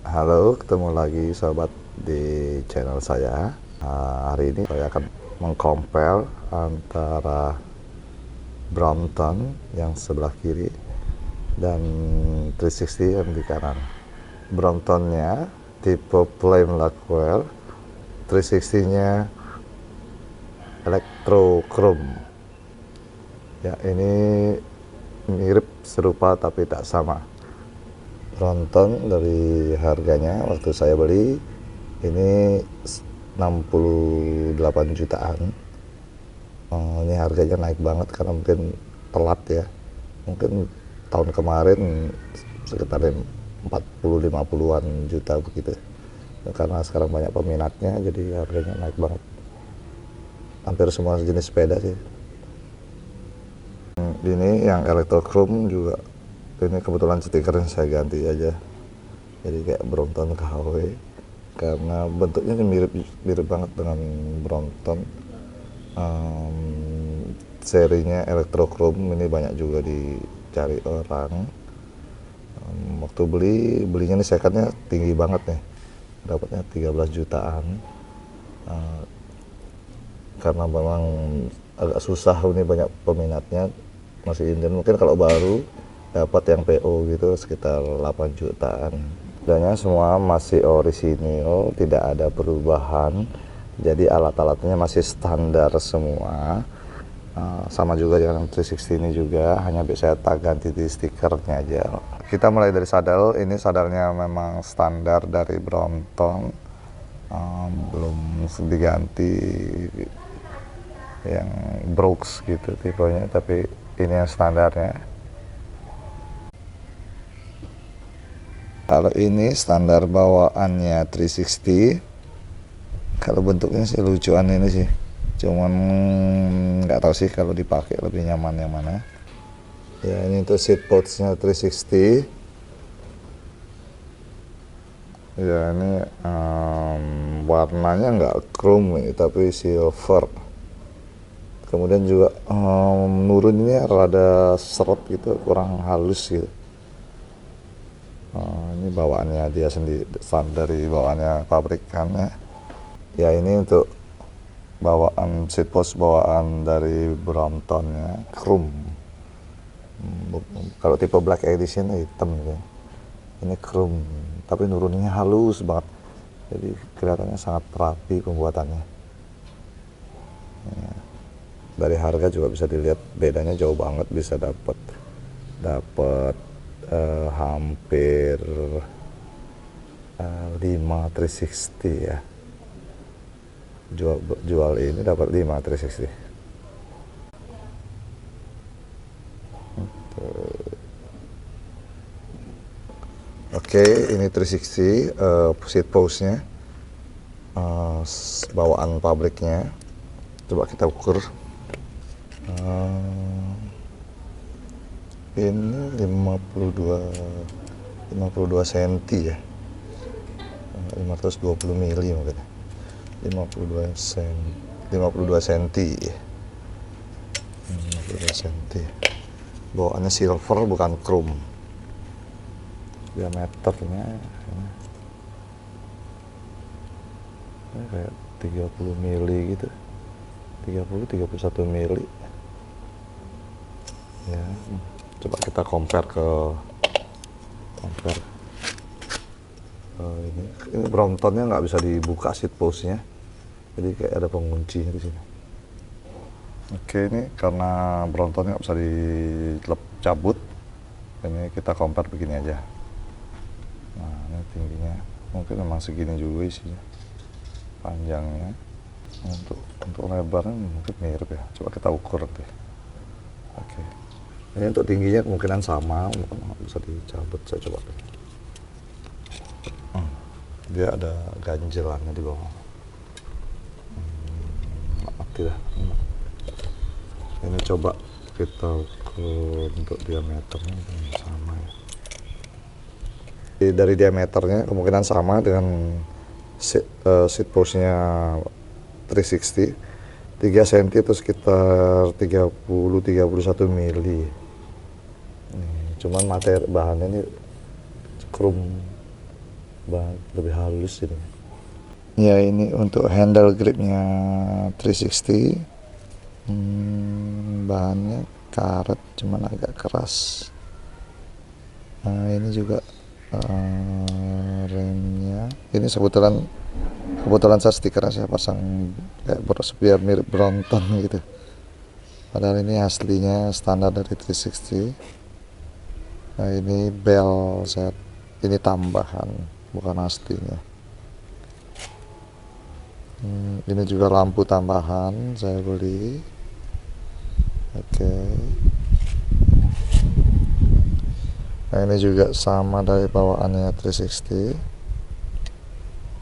Halo, ketemu lagi sobat di channel saya. Hari ini saya akan mengcompare antara Brompton yang sebelah kiri dan 360 yang di kanan. Bromptonnya tipe Plain Lacquer, 360-nya Electro Chrome. Ya, ini mirip serupa tapi tak sama. Brompton dari harganya waktu saya beli ini 68 jutaan. Ini harganya naik banget karena mungkin telat ya, mungkin tahun kemarin sekitar 40-50an juta begitu, karena sekarang banyak peminatnya jadi harganya naik banget. Hampir semua jenis sepeda sih. Ini yang Electrochrome juga, ini kebetulan stikernya saya ganti aja jadi kayak Brompton KW, karena bentuknya mirip mirip banget dengan Brompton. Serinya Electrochrome ini banyak juga dicari orang. Waktu belinya nih secondnya tinggi banget nih, dapatnya 13 jutaan. Karena memang agak susah, ini banyak peminatnya, masih inden. Mungkin kalau baru dapat yang PO gitu sekitar 8 jutaan. Dannya semua masih orisinil, tidak ada perubahan, jadi alat-alatnya masih standar semua. Sama juga dengan 360 ini juga, hanya bisa tak ganti di stikernya aja. Kita mulai dari sadel. Ini sadelnya memang standar dari Brompton, belum diganti yang Brooks gitu tipenya, tapi ini yang standarnya. Kalau ini standar bawaannya 360. Kalau bentuknya sih lucuan ini sih, cuman nggak tahu sih kalau dipakai lebih nyaman yang mana. Ya, ini untuk seat pouchnya 360. Ya, ini warnanya nggak chrome ini, tapi silver. Kemudian juga nurunnya rada seret gitu, kurang halus gitu. Ini bawaannya dia sendiri, standar dari bawaannya pabrikannya. Ya, ini untuk bawaan seat pouch bawaan dari Bromptonnya chrome. Kalau tipe black edition hitam gitu. Ini chrome, tapi nurunnya halus banget, jadi kelihatannya sangat rapi pembuatannya. Ya. Dari harga juga bisa dilihat bedanya jauh banget, bisa dapat hampir 5 360 ya. Jual ini dapat 5 360. Oke, ini 360 seat pouch-nya, bawaan pabriknya. Coba kita ukur. Ini 52 cm ya, 520 mili mungkin, 52 cm, 52 cm ya. 52 cm. Bawaannya silver bukan chrome. Diameternya ini kayak 30 mili gitu, 30-31 mili ya. Coba kita compare ini Bromptonnya nggak bisa dibuka seat pouch-nya, jadi kayak ada penguncinya di sini. Oke, ini karena Bromptonnya nggak bisa dicabut, ini kita compare begini aja. Nah, ini tingginya mungkin memang segini juga isinya, panjangnya. Untuk lebarnya mungkin mirip ya, coba kita ukur deh. Oke, ini untuk tingginya kemungkinan sama, bisa dicabut. Saya coba deh. Dia ada ganjelannya di bawah. Mati dah. Ini coba kita ukur untuk diameternya sama ya. Dari diameternya kemungkinan sama dengan seat pouch-nya 360. 3 cm itu sekitar 30-31 mili. Cuman materi bahannya ini chrome lebih halus ini. Ya, ini untuk handle gripnya 360. Bahannya karet, cuman agak keras. Nah, ini juga remnya. Ini kebetulan saya stiker saya pasang kayak biar mirip Brompton gitu. Padahal ini aslinya standar dari 360. Nah, ini bel set. Ini tambahan, bukan aslinya. Ini juga lampu tambahan saya beli. Oke. Nah, ini juga sama dari bawaannya 360.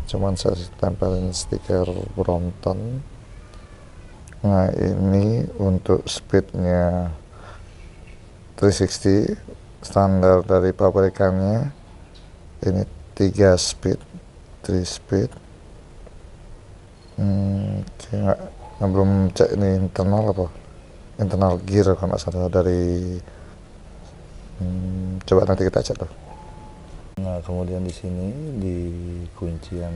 Cuman saya tempelin stiker Brompton. Nah, ini untuk speednya 360 standar dari pabrikannya. Ini 3 speed, 3 speed. Belum cek ini internal gear kalau nggak salah dari coba nanti kita cek tuh. Nah, kemudian di sini di kuncian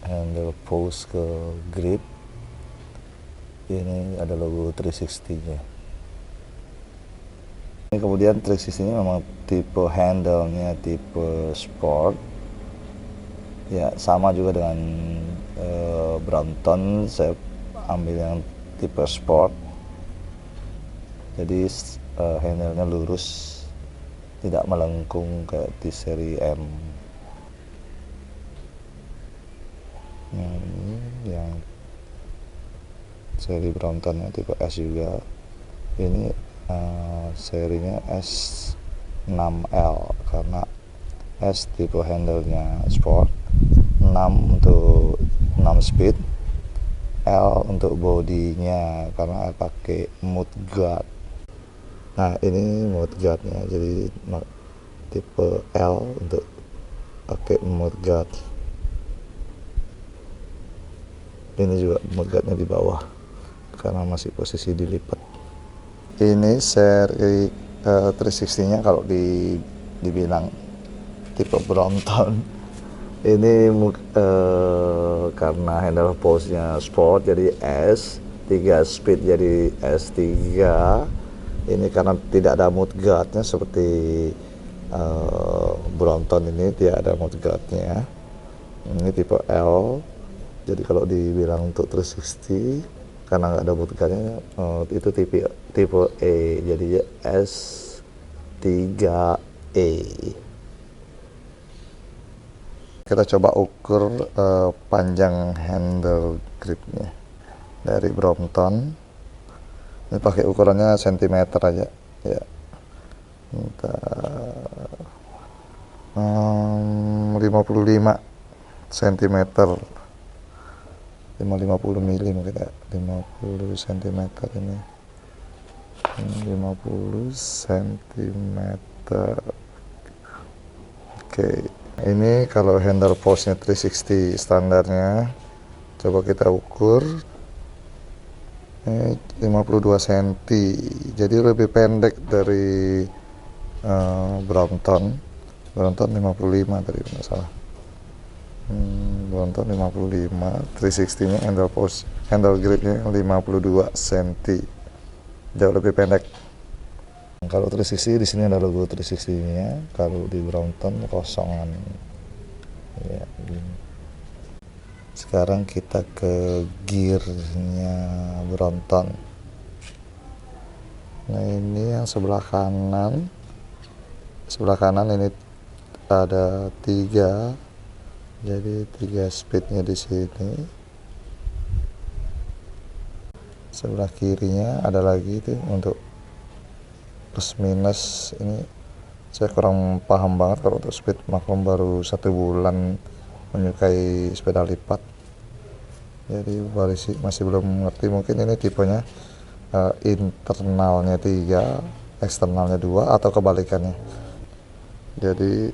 handle post ke grip ini ada logo 360 nya. Ini kemudian 360 nya memang tipe handle-nya tipe sport ya, sama juga dengan Brompton. Saya ambil yang tipe sport, jadi handle-nya lurus, tidak melengkung kayak di seri M. Ini yang seri Brompton tipe S juga. Ini serinya S6L karena S tipe handle-nya sport, 6 untuk 6 speed, L untuk bodinya karena pakai mudguard. Nah, ini mudguardnya, jadi tipe L untuk pakai mudguard. Ini juga mudguardnya di bawah karena masih posisi dilipat. Ini seri 360 nya kalau dibilang tipe Brompton. Ini karena handle post nya sport jadi S, 3 speed jadi S3. Ini karena tidak ada mudguardnya seperti Brompton, ini tidak ada mudguardnya. Ini tipe L. Jadi kalau dibilang untuk 360 karena nggak ada mudguardnya, itu tipe E, jadi S3E. Kita coba ukur panjang handle gripnya dari Brompton. Ini pakai ukurannya cm aja ya. 55 cm, 50 mili mungkin ya, 50 cm ini. 50 cm. Oke, ini kalau handle postnya 360 standarnya, coba kita ukur. Ini 52 cm, jadi lebih pendek dari Brompton 55 tadi nggak salah. Brompton 55, 360 nya handle gripnya 52 cm, jauh lebih pendek. Kalau 360 di sini ada logo 360 nya, kalau di Brompton kosongan ya, gini. Sekarang kita ke gearnya Brompton. Nah, ini yang sebelah kanan ini ada 3, jadi 3 speednya di sini. Sebelah kirinya ada lagi itu untuk plus minus. Ini saya kurang paham banget kalau untuk speed, maklum baru 1 bulan menyukai sepeda lipat, jadi masih belum ngerti. Mungkin ini tipenya internalnya 3, eksternalnya 2, atau kebalikannya. Jadi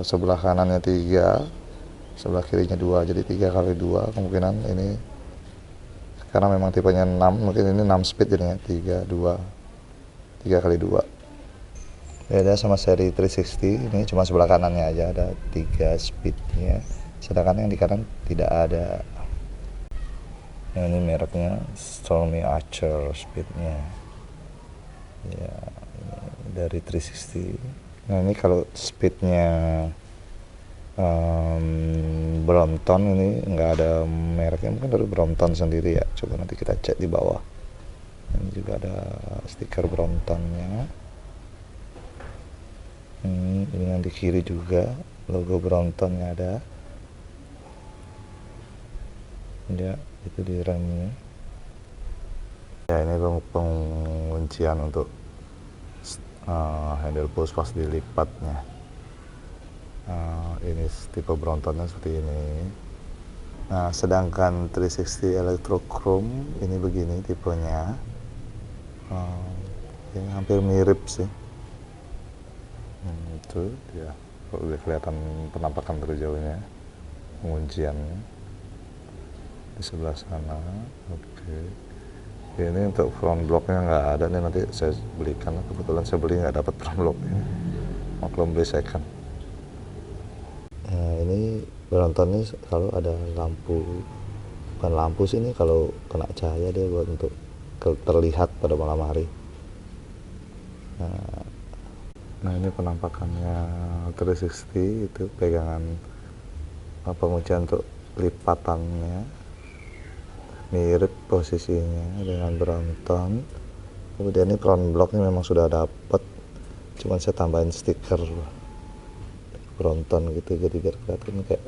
sebelah kanannya 3, sebelah kirinya 2, jadi 3 kali 2 kemungkinan ini, karena memang tipenya 6, mungkin ini 6 speed jadinya 3 kali 2. Beda sama seri 360, ini cuma sebelah kanannya aja ada 3 speednya, sedangkan yang di kanan tidak ada. Nah, ini mereknya Stormy Archer speednya ya, ini dari 360. Nah, ini kalau speednya Brompton ini nggak ada mereknya, mungkin dari Brompton sendiri ya. Coba nanti kita cek di bawah. Ini juga ada stiker Bromptonnya. Ini yang di kiri juga logo Bromptonnya ada ya, itu di remnya ya. Ini penguncian untuk handle push pas dilipatnya. Ini tipe Bromptonnya seperti ini. Nah, sedangkan 360 Electrochrome ini begini tipenya. Ini hampir mirip sih. Itu ya, udah kelihatan penampakan dari jauhnya, pengunciannya di sebelah sana. Oke. Ini untuk front blocknya nggak ada nih, nanti saya belikan. Kebetulan saya beli nggak dapat front block ini, maklum beli second. Nah, ini Brompton ini kalau ada lampu, bukan lampu sih, ini kalau kena cahaya dia buat untuk terlihat pada malam hari. Nah, ini penampakannya 360, itu pegangan penguncian untuk lipatannya, mirip posisinya dengan Brompton. Kemudian ini front block ini memang sudah dapat, cuman saya tambahin stiker Brompton gitu, jadi biar kelihatan kayak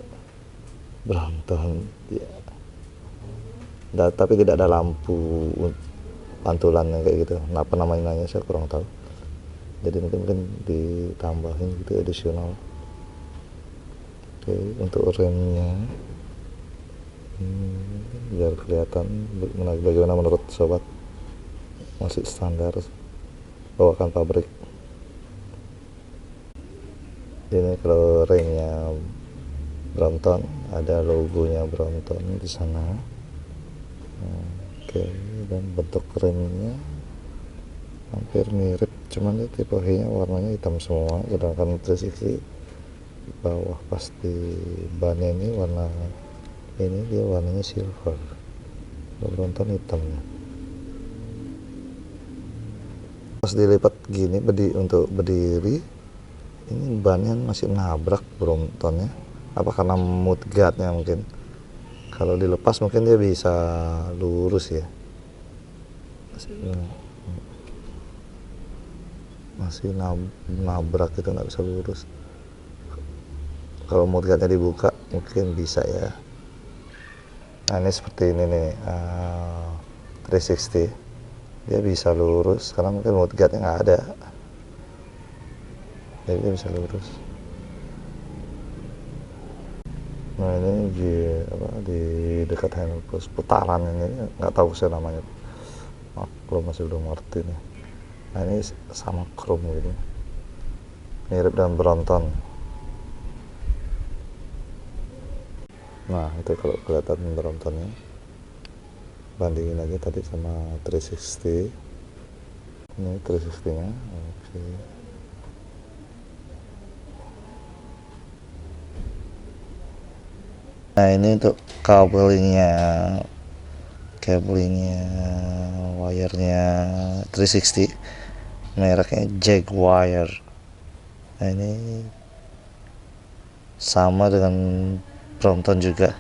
Brompton ya. Tapi tidak ada lampu pantulannya kayak gitu. Nah, apa namanya saya kurang tahu, jadi mungkin ditambahin gitu additional. Oke, untuk remnya biar kelihatan bagaimana menurut sobat, masih standar bawakan pabrik. Ini kalau remnya Brompton, ada logonya Brompton di sana. Oke, dan bentuk remnya hampir mirip, cuman dia tipe nya warnanya hitam semua, sedangkan 360 bawah pasti bannya ini warna ini, dia warnanya silver, Brompton hitamnya. Pas dilipat gini untuk berdiri, ini bannya masih nabrak Bromptonnya. Apa karena mudguardnya mungkin? Kalau dilepas mungkin dia bisa lurus ya. Masih nabrak itu, nggak bisa lurus. Kalau mudguardnya dibuka mungkin bisa ya. Nah, ini seperti ini nih, 360 dia bisa lurus karena mungkin mudguardnya nggak ada, jadi dia bisa lurus. Nah, ini di dekat handle push putaran ini, nggak tahu saya namanya, maklum masih belum ngerti nih. Nah, ini sama chrome gitu, mirip dengan Brompton. Nah, itu kalau kelihatan Bromptonnya, bandingin aja tadi sama 360. Ini 360 nya. Oke. Nah, ini untuk kabelnya wirenya 360, mereknya Jaguar. Nah, ini sama dengan Brompton juga.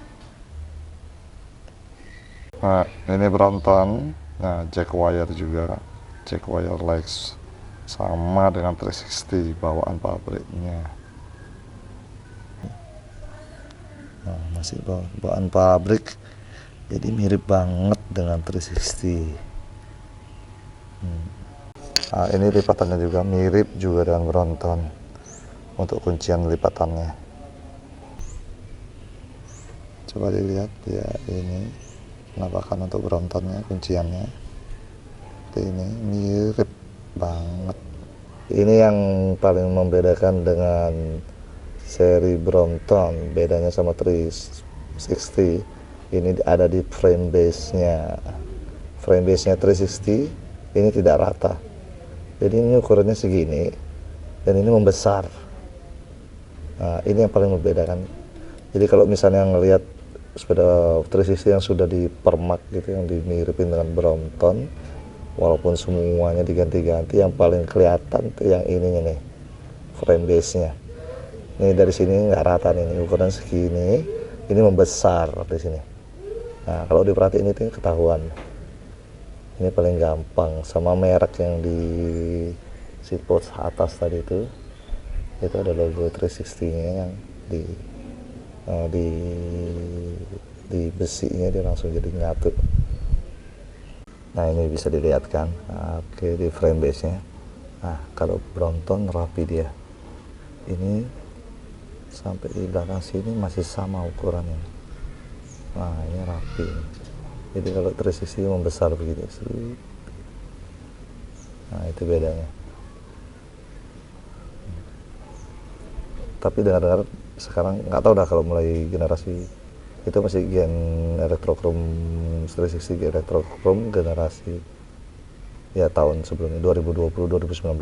Nah, ini Brompton, nah Jaguar juga, Jaguar Lex, sama dengan 360 bawaan pabriknya. Nah, masih bawaan pabrik, jadi mirip banget dengan 360. Nah, ini lipatannya juga mirip juga dengan Brompton untuk kuncian lipatannya. Coba dilihat ya, ini penampakan untuk Bromptonnya, kunciannya ini mirip banget. Ini yang paling membedakan dengan seri Brompton, bedanya sama 360, ini ada di frame base nya. Frame base nya 360 ini tidak rata, jadi ini ukurannya segini, dan ini membesar. Nah, ini yang paling membedakan. Jadi kalau misalnya ngelihat sepeda 360 yang sudah dipermak gitu, yang dimiripin dengan Brompton, walaupun semuanya diganti-ganti, yang paling kelihatan tuh yang ininya nih, frame base nya. Ini dari sini nggak rata nih, ukuran segini, ini membesar di sini. Nah kalau diperhatiin itu ketahuan. Ini paling gampang. Sama merek yang di seatpost atas tadi itu ada logo 360-nya yang di di besinya dia langsung jadi nyatu. Nah ini bisa dilihat kan. Nah, oke, di frame base nya. Nah kalau Brompton rapi dia, ini sampai di belakang sini masih sama ukurannya. Nah ini rapi. Jadi kalau 360 membesar begitu. Nah itu bedanya. Tapi dengar-dengar sekarang nggak tahu dah, kalau mulai generasi itu masih gen Electrochrome 360, gen Electrochrome generasi ya tahun sebelumnya 2020 2019.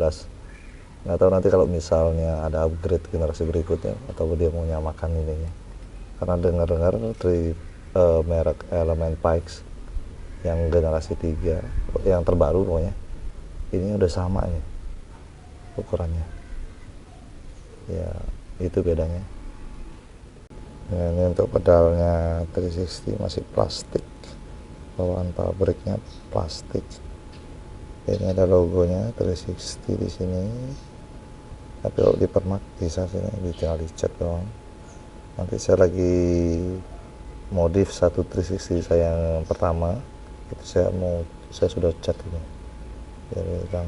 Nggak tahu nanti kalau misalnya ada upgrade generasi berikutnya atau dia mau nyamakan ininya, karena dengar-dengar dari merek Element Pikes yang generasi 3 yang terbaru pokoknya ini udah sama nih ukurannya ya, itu bedanya. Nah, ini untuk pedalnya 360 masih plastik, bawaan pabriknya plastik. Ini ada logonya 360 di sini. Tapi kalau dipermak bisa sini, tinggal dicat doang. Nanti saya lagi modif satu 360 saya yang pertama itu, saya sudah cat ini. Jadi kan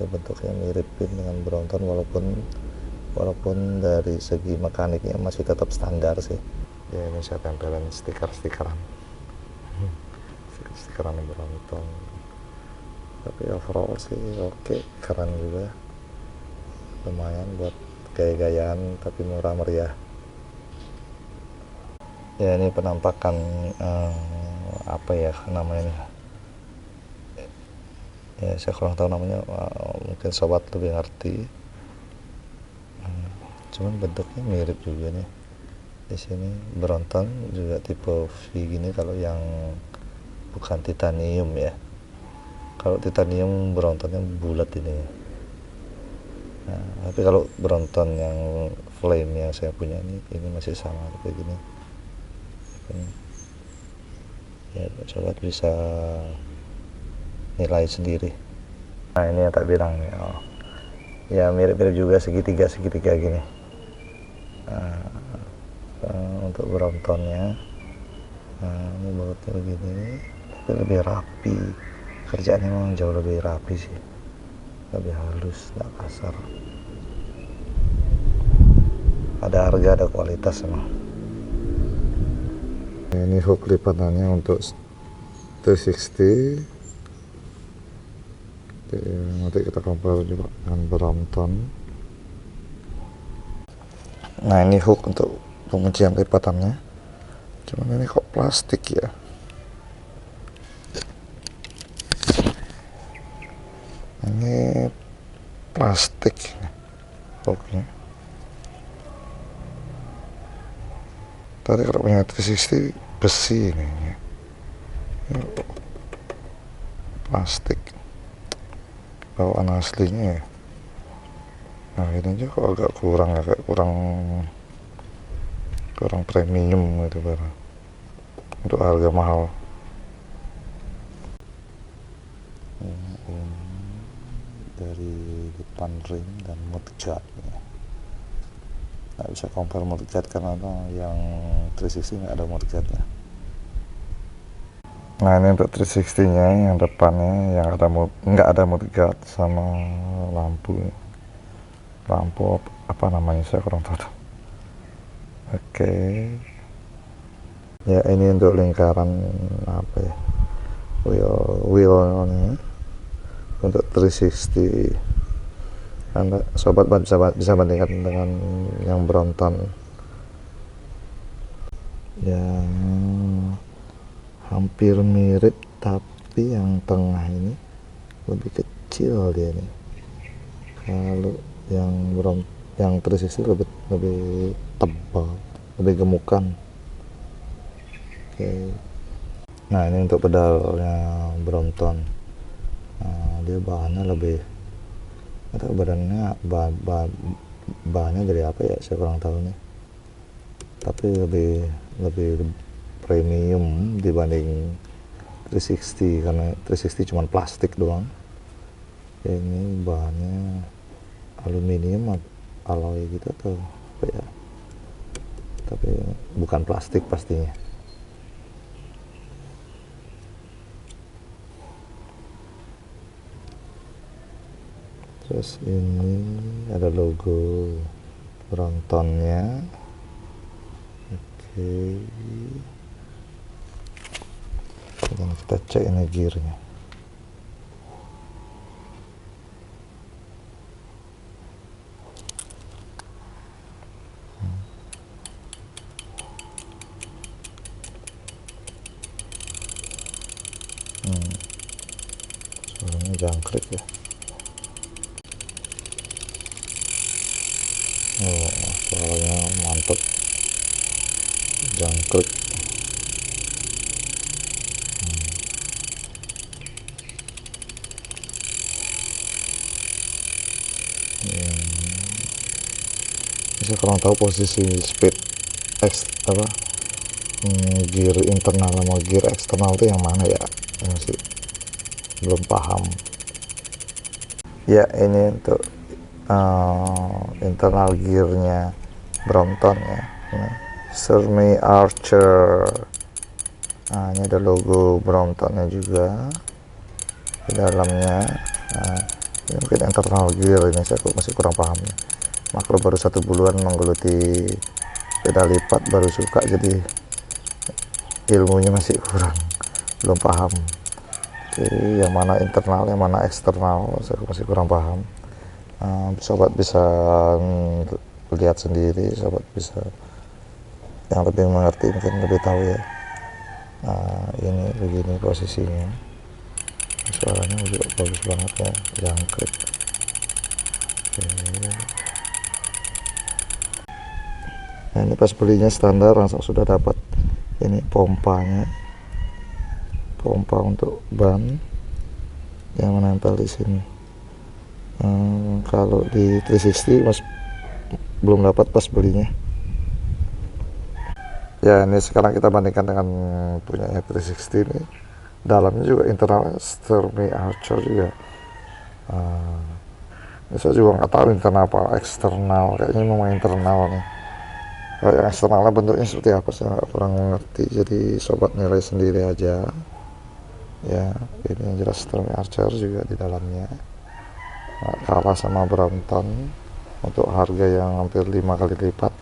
bentuknya miripin dengan Brompton, walaupun dari segi mekaniknya masih tetap standar sih. Ya ini saya tempelin stikeran Brompton. Tapi overall sih oke, keren juga, lumayan buat gaya-gayaan tapi murah meriah. Ya ini penampakan apa ya namanya, ya saya kurang tahu namanya, mungkin sobat lebih ngerti. Cuman bentuknya mirip juga nih. Di sini Brompton juga tipe V gini kalau yang bukan titanium ya. Kalau titanium Bromptonnya bulat ini. Nah, tapi kalau Brompton yang flame yang saya punya ini masih sama kayak gini. Ya coba bisa nilai sendiri. Nah ini yang tak bilang nih, ya mirip-mirip juga segitiga gini. Untuk Bromptonnya, ini bautnya begini, tapi lebih rapi. Kerjaannya memang jauh lebih rapi sih, lebih halus, nggak kasar. Ada harga, ada kualitas emang. Ini hook lipatannya untuk 360. Nanti kita compare juga dengan Brompton. Nah ini hook untuk penguncian lipatannya, cuman ini kok plastik ya. Ini plastik hooknya. Tadi kalau punya 360 besi ini plastik bawaan aslinya ya. Nah ini aja kok agak kurang premium gitu barang untuk harga mahal. Dari depan rim dan mudguard ya. Nggak bisa compare mudguard karena yang 360 nggak ada mudguardnya. Nah ini untuk 360 nya yang depannya yang nggak ada mudguard, sama lampu apa namanya saya kurang tahu. Oke. Ya ini untuk lingkaran apa ya, wheelnya untuk 360. Anda sobat bisa bandingkan dengan yang Brompton yang hampir mirip, tapi yang tengah ini lebih kecil dia nih. Kalau yang yang 360 lebih tebal, lebih gemukan. Oke. Nah ini untuk pedalnya Brompton. Dia bahannya lebih, atau badannya bahannya dari apa ya, saya kurang tahu nih, tapi lebih lebih premium dibanding 360, karena 360 cuma plastik doang. Ini bahannya aluminium, alloy gitu atau apa ya, tapi bukan plastik pastinya. Terus ini ada logo Bromptonnya. Oke, dan kita cek ini gearnya. Suaranya jangkrik ya. Oh, suaranya mantep, jangkrik. Saya kurang tahu posisi speed apa gear internal sama gear eksternal itu yang mana ya, masih belum paham ya. Ini untuk internal gearnya Brompton ya, Surmi Archer. Nah, ini ada logo Bromptonnya juga di dalamnya. Nah, ini mungkin internal gear, ini saya masih kurang paham ya. Makro baru 1 bulan menggeluti pedal lipat, baru suka, jadi ilmunya masih kurang, belum paham. Oke, yang mana internal, yang mana eksternal, saya masih kurang paham. Sobat bisa lihat sendiri, sobat bisa yang lebih mengerti mungkin lebih tahu ya. Nah, ini begini posisinya, suaranya juga bagus banget ya, jangkrik. Oke. Nah, ini pas belinya standar langsung sudah dapat ini pompa untuk ban yang menempel di sini. Kalau di 360 mas belum dapat pas belinya ya. Ini sekarang kita bandingkan dengan punya 360 ini, dalamnya juga internal Surmi Archer juga. Saya juga nggak tahu internal apa eksternal, kayaknya memang internal nih. Kalau yang eksternalnya bentuknya seperti apa saya kurang mengerti, jadi sobat nilai sendiri aja ya. Ini yang jelas Surmi Archer juga di dalamnya nggak kalah sama Brompton untuk harga yang hampir 5 kali lipat.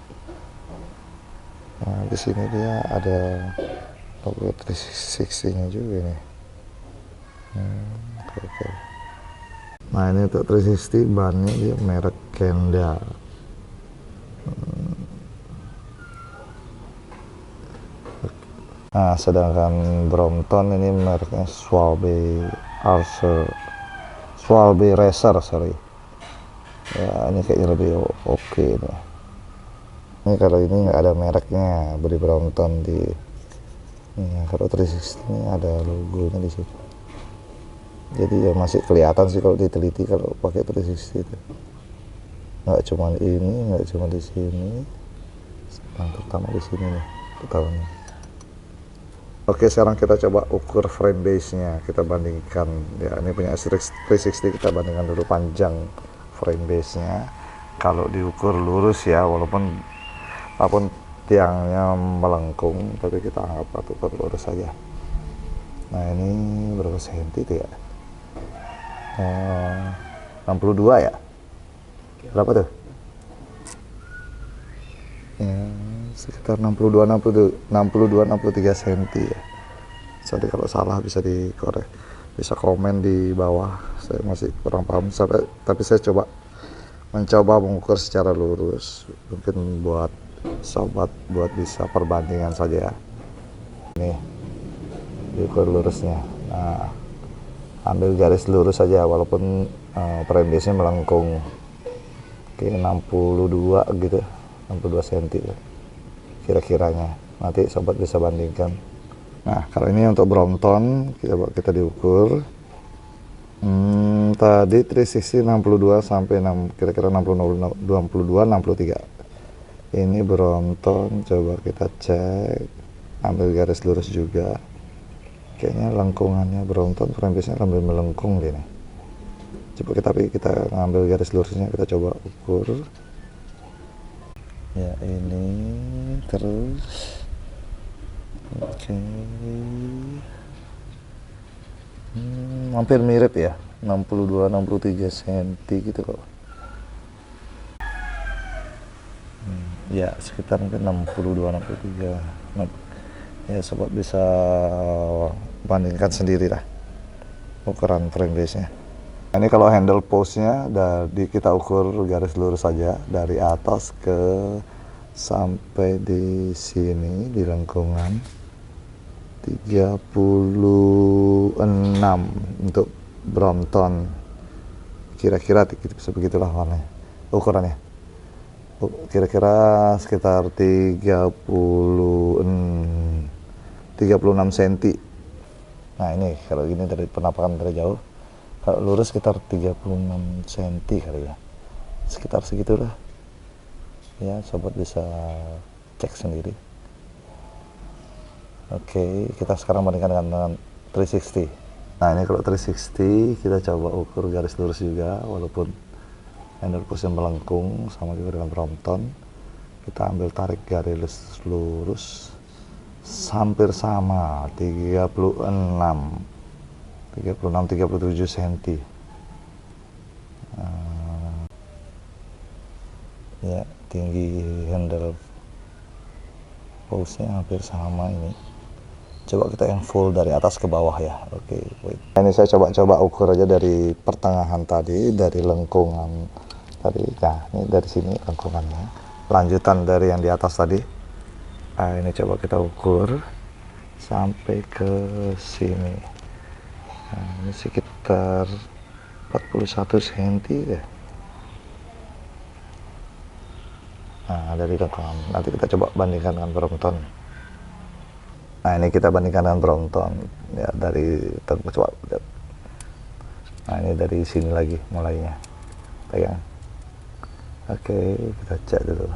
Nah, di sini dia ada logo 360 nya juga nih. Oke. Nah, ini untuk 360 bannya dia merek Kendall. Nah, sedangkan Brompton ini mereknya Schwalbe Racer, sorry ya. Ini kayaknya lebih oke nih. Ini kalau ini nggak ada mereknya, beli Brompton di ini. Kalau 360 ini ada logonya di situ, jadi ya masih kelihatan sih kalau diteliti kalau pakai 360 itu. Nggak cuma ini, nggak cuma di sini, yang terutama di sini nih ketahuannya. Oke, sekarang kita coba ukur frame base nya, kita bandingkan ya. Ini punya S360, kita bandingkan dulu panjang frame base nya. Kalau diukur lurus ya, walaupun tiangnya melengkung, tapi kita anggap ukur lurus saja. Nah, ini berapa senti itu ya? 62 ya? Berapa tuh? Ya, sekitar 63 cm ya. Jadi kalau salah bisa dikorek, bisa komen di bawah. Saya masih kurang paham, tapi saya mencoba mengukur secara lurus, mungkin buat sobat buat bisa perbandingan saja ya. Nih diukur lurusnya. Nah, ambil garis lurus saja, walaupun frame base nya melengkung. Oke, 62 gitu, 62 cm kira-kiranya. Nanti sobat bisa bandingkan. Nah, kalau ini untuk Brompton kita diukur. Tadi 360 62 sampai kira-kira 60 22 63. Ini Brompton, coba kita cek, ambil garis lurus juga. Kayaknya lengkungannya Brompton frame base nya lebih melengkung gini. Coba kita ngambil garis lurusnya, kita coba ukur. Ya ini terus. Oke. Hampir mirip ya, 62 63 cm gitu kok. Ya sekitar mungkin 62 63. Ya sobat bisa bandingkan sendiri lah ukuran frame base nya. Ini kalau handle post-nya kita ukur garis lurus saja dari atas ke sampai di sini di lengkungan 36 untuk Brompton. Kira-kira begitulah warnanya, ukurannya. Kira-kira sekitar 36 cm. Nah ini kalau gini dari penampakan dari jauh. Kalau lurus sekitar 36 cm kali ya, sekitar segitulah ya, sobat bisa cek sendiri. Oke, kita sekarang bandingkan dengan 360. Nah ini kalau 360 kita coba ukur garis lurus juga, walaupun handle post yang melengkung sama juga dengan Brompton. Kita ambil tarik garis lurus hampir sama, 36-37 cm. Ya, tinggi handle post-nya hampir sama ini. Coba kita yang full dari atas ke bawah ya. Oke, wait. Ini saya coba ukur aja dari pertengahan tadi, dari lengkungan tadi. Nah, ini dari sini lengkungannya. Lanjutan dari yang di atas tadi. Nah, ini coba kita ukur sampai ke sini. Nah, ini sekitar 41 cm ya. Nah, dari lengkungan. Nanti kita coba bandingkan dengan Brompton. Nah, ini kita bandingkan dengan Brompton. Ya, coba. Nah, ini dari sini lagi mulainya. Pegang. Oke, kita cek dulu.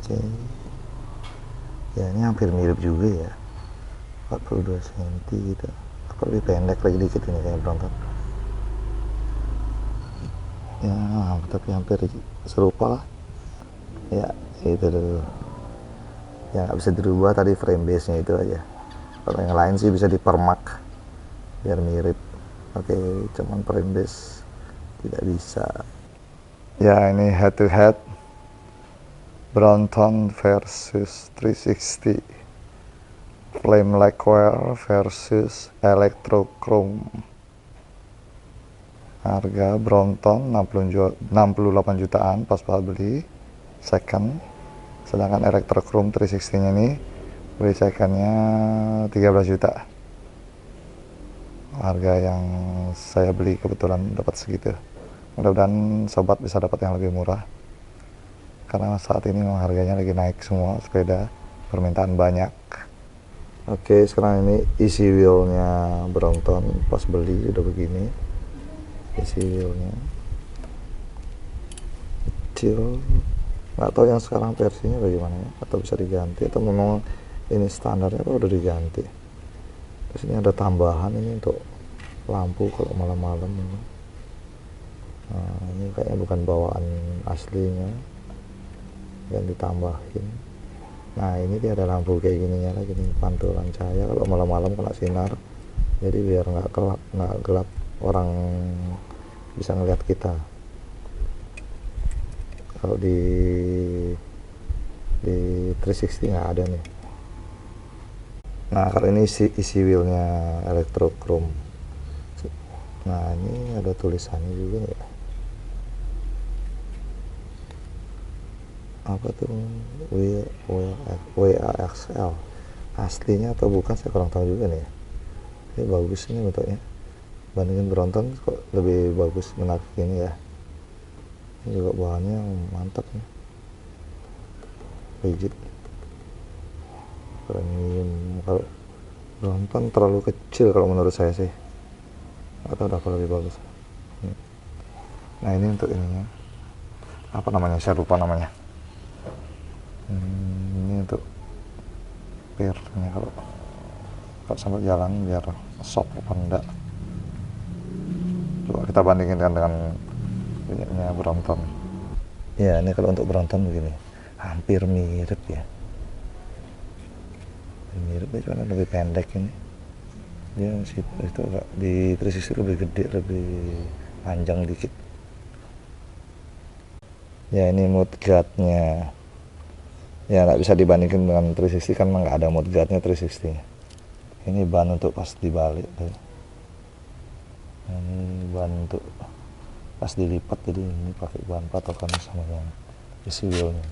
Oke. Ya, ini hampir mirip juga ya. 42 cm gitu. Apa lebih pendek lagi dikit ini kayak Brompton. Ya, tapi hampir serupa lah. Ya, itu dulu. Ya nggak bisa dirubah tadi frame base nya itu aja. Kalau yang lain sih bisa dipermak biar mirip. Oke, cuman frame base tidak bisa. Ya ini head to head Brompton versus 360, flame lacquer versus electrochrome. Harga Brompton 68 jutaan pas beli second, sedangkan electrochrome 360 nya ini beli secondnya 13 juta. Harga yang saya beli kebetulan dapat segitu. Mudah-mudahan sobat bisa dapat yang lebih murah, karena saat ini memang harganya lagi naik semua sepeda, permintaan banyak. Oke, sekarang ini isi wheelnya Brompton pas beli udah begini. Isi wheelnya kecil, nggak tahu yang sekarang versinya bagaimana ya, atau bisa diganti atau memang ini standarnya atau udah diganti. Terus ini ada tambahan ini untuk lampu kalau malam-malam. Nah, ini kayaknya bukan bawaan aslinya yang ditambahin. Nah, ini dia ada lampu kayak gininya lagi nih, pantulan cahaya kalau malam-malam kena sinar, jadi biar nggak gelap, orang bisa ngeliat kita. Kalau di 360 nggak ada nih. Nah, kalau ini isi wheelnya electrochrome. Nah, ini ada tulisannya juga ya. Apa tuh? WAXL aslinya atau bukan saya kurang tahu juga nih. Ini bagus ini bentuknya. bandingin Brompton kok lebih bagus menarik ini ya. Ini juga bahannya mantap nih, rigid premium. Kalau Brompton terlalu kecil kalau menurut saya sih, atau udah lebih bagus. Nah ini untuk ininya apa namanya, saya lupa namanya. Ini untuk pirnya kalau sampai jalan biar soft apa enggak. Coba kita bandingin dengan punyanya Brompton. Ya ini kalau untuk Brompton begini, hampir mirip ya, mirip ya, cuma lebih pendek ini. Dia itu agak di 360 lebih gede, lebih panjang dikit. Ya ini mudguardnya, ya nggak bisa dibandingkan dengan 360 kan nggak ada mudguardnya 360. Ini ban untuk pas dibalik tuh. Ini ban untuk pas dilipat, jadi ini pakai ban patokan sama yang isi wheelnya.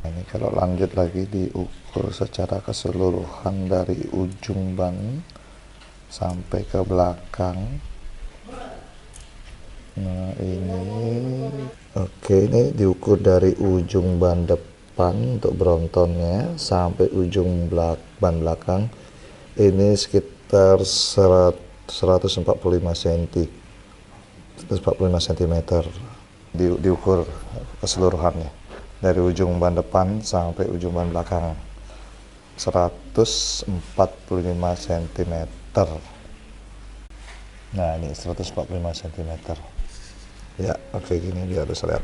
Ini kalau lanjut lagi diukur secara keseluruhan dari ujung ban sampai ke belakang. Nah ini oke, ini diukur dari ujung ban depan untuk Bromptonnya sampai ujung ban belakang. Ini sekitar 145 cm, 145 cm diukur keseluruhannya dari ujung ban depan sampai ujung ban belakang, 145 cm. Nah ini 145 cm ya. Oke, gini biar bisa lihat.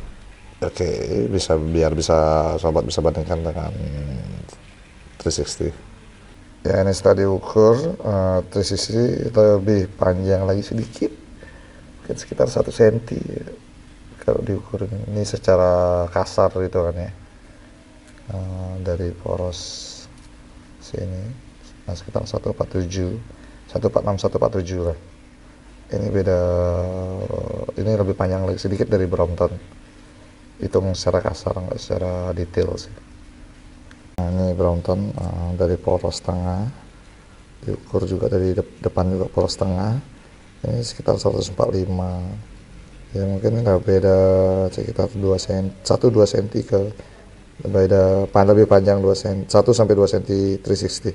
Oke, biar bisa sobat bisa bandingkan dengan 360. Ya ini setelah diukur, 360 lebih panjang lagi sedikit, mungkin sekitar 1 cm kalau diukur ini secara kasar gitu kan ya. Dari poros sini, nah sekitar 147, 146, 147 lah. Ini beda, ini lebih panjang lagi sedikit dari Brompton. Hitung secara kasar, nggak secara detail sih. Nah ini Brompton dari poros tengah, diukur juga dari depan juga poros tengah. Ini sekitar 145. Ya mungkin nggak beda sekitar 2 cm, 1-2 cm ke beda, lebih panjang 2 cm, 1 sampai 2 cm 360.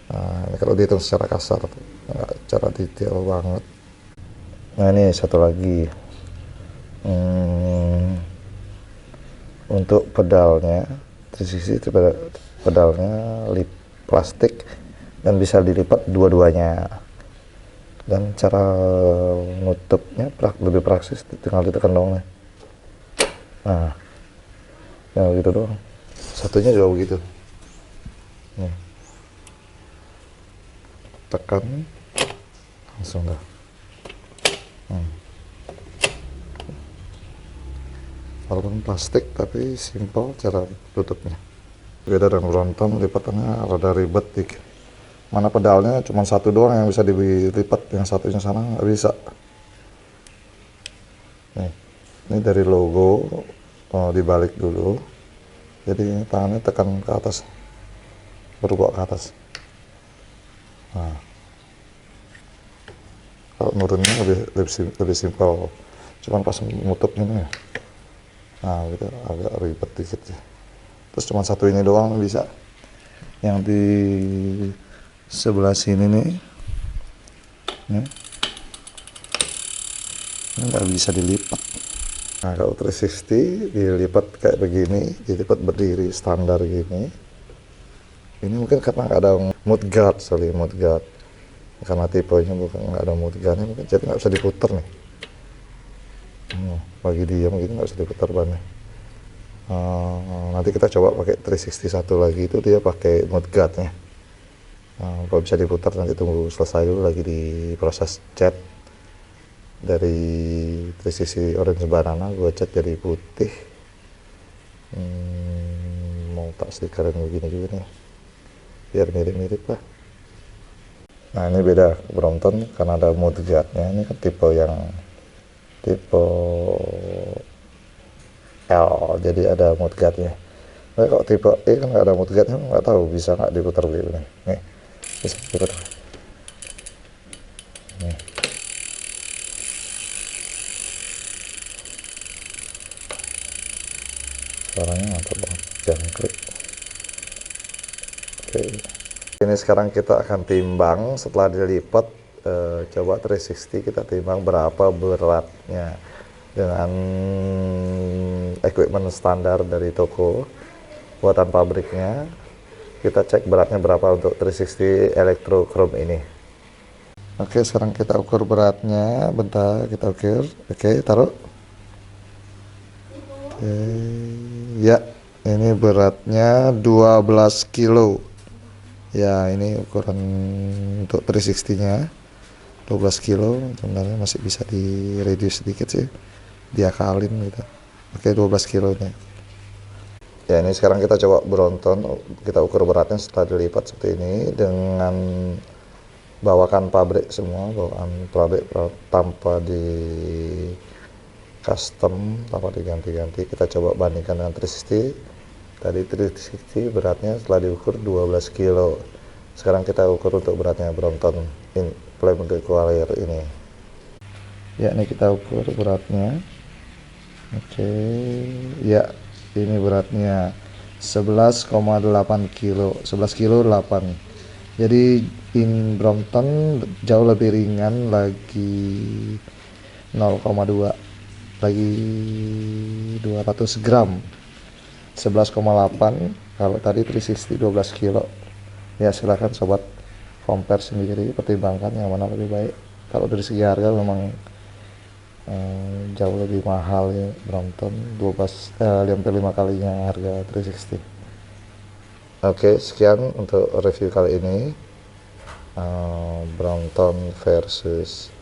Nah, ini kalau dihitung secara kasar, nggak secara detail banget. Nah ini satu lagi, untuk pedalnya 360 itu pedalnya plastik dan bisa dilipat dua-duanya. Dan cara nutupnya lebih praktis, tinggal ditekan doang. Nah ya gitu doang, satunya juga begitu. Nih, tekan langsung dah. Walaupun plastik tapi simpel cara tutupnya. Beda dengan Brompton, lipatannya rada ribet dikit. Mana pedalnya cuma satu doang yang bisa dilipat, yang satunya sana nggak bisa. Nih, ini dari logo dibalik dulu, jadi tangannya tekan ke atas, baru bawa ke atas. Nah, kalau nurunnya lebih simpel, cuman pas nutup ini ya, nah gitu agak ribet dikit ya. Terus cuma satu ini doang bisa, yang di sebelah sini nih, ini nggak bisa dilipat. Nah kalau 360 dilipat kayak begini, dilipat berdiri standar gini. Ini mungkin karena nggak ada mudguard, mudguard, karena tipenya bukan nggak ada mudguardnya, mungkin jadi nggak bisa diputar nih. Bagi dia mungkin nggak bisa diputar bannya. Nanti kita coba pakai 360 satu lagi, itu dia pakai mudguardnya. Kalau bisa diputar nanti tunggu selesai dulu lagi di proses cat. Dari 360 orange banana gue cat jadi putih. Mau tak stikerin begini juga nih biar mirip-mirip lah. Nah ini beda Brompton karena ada mudguardnya. Ini kan tipe L, jadi ada mudguardnya. Nah, kalau tipe E kan nggak ada mudguardnya, nggak tahu bisa nggak diputar begini. Nih bisa diputar. suaranya mantap banget, jangkrik. Oke, ini sekarang kita akan timbang setelah dilipat. Coba 360 kita timbang berapa beratnya dengan equipment standar dari toko buatan pabriknya. Kita cek beratnya berapa untuk 360 Electrochrome ini. Oke, sekarang kita ukur beratnya. Bentar, kita ukur. Oke, taruh. Oke, ya, ini beratnya 12 kilo. Ya, ini ukuran untuk 360 nya 12 kilo. Sebenarnya masih bisa di reduce sedikit sih, diakalin gitu. Oke, 12 kilonya. Ya, ini sekarang kita coba Brompton, kita ukur beratnya setelah dilipat seperti ini dengan bawakan pabrik semua, bawaan pabrik tanpa di custom, tanpa diganti-ganti. Kita coba bandingkan dengan 360. Tadi 360 beratnya setelah diukur 12 kilo. Sekarang kita ukur untuk beratnya Brompton Flame Require ini. Ya, ini kita ukur beratnya. Oke, ya, ini beratnya 11,8 kilo. 11 kilo 8. Jadi in Brompton jauh lebih ringan, lagi 0,2, lagi 200 gram. 11,8. Kalau tadi 360 12 kilo. Ya, silakan sobat compare sendiri, pertimbangkan yang mana lebih baik. Kalau dari segi harga memang jauh lebih mahal ya Brompton, 5 kalinya harga 360. Oke, sekian untuk review kali ini, Brompton versus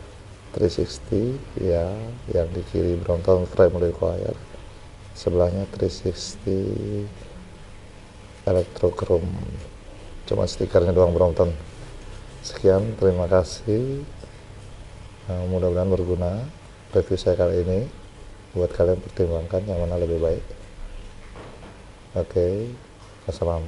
360 ya, yang di kiri Brompton Flame Require, sebelahnya 360 Electrochrome, cuma stikernya doang Brompton. Sekian, terima kasih, mudah-mudahan berguna review saya kali ini, buat kalian pertimbangkan yang mana lebih baik. Oke, wassalam.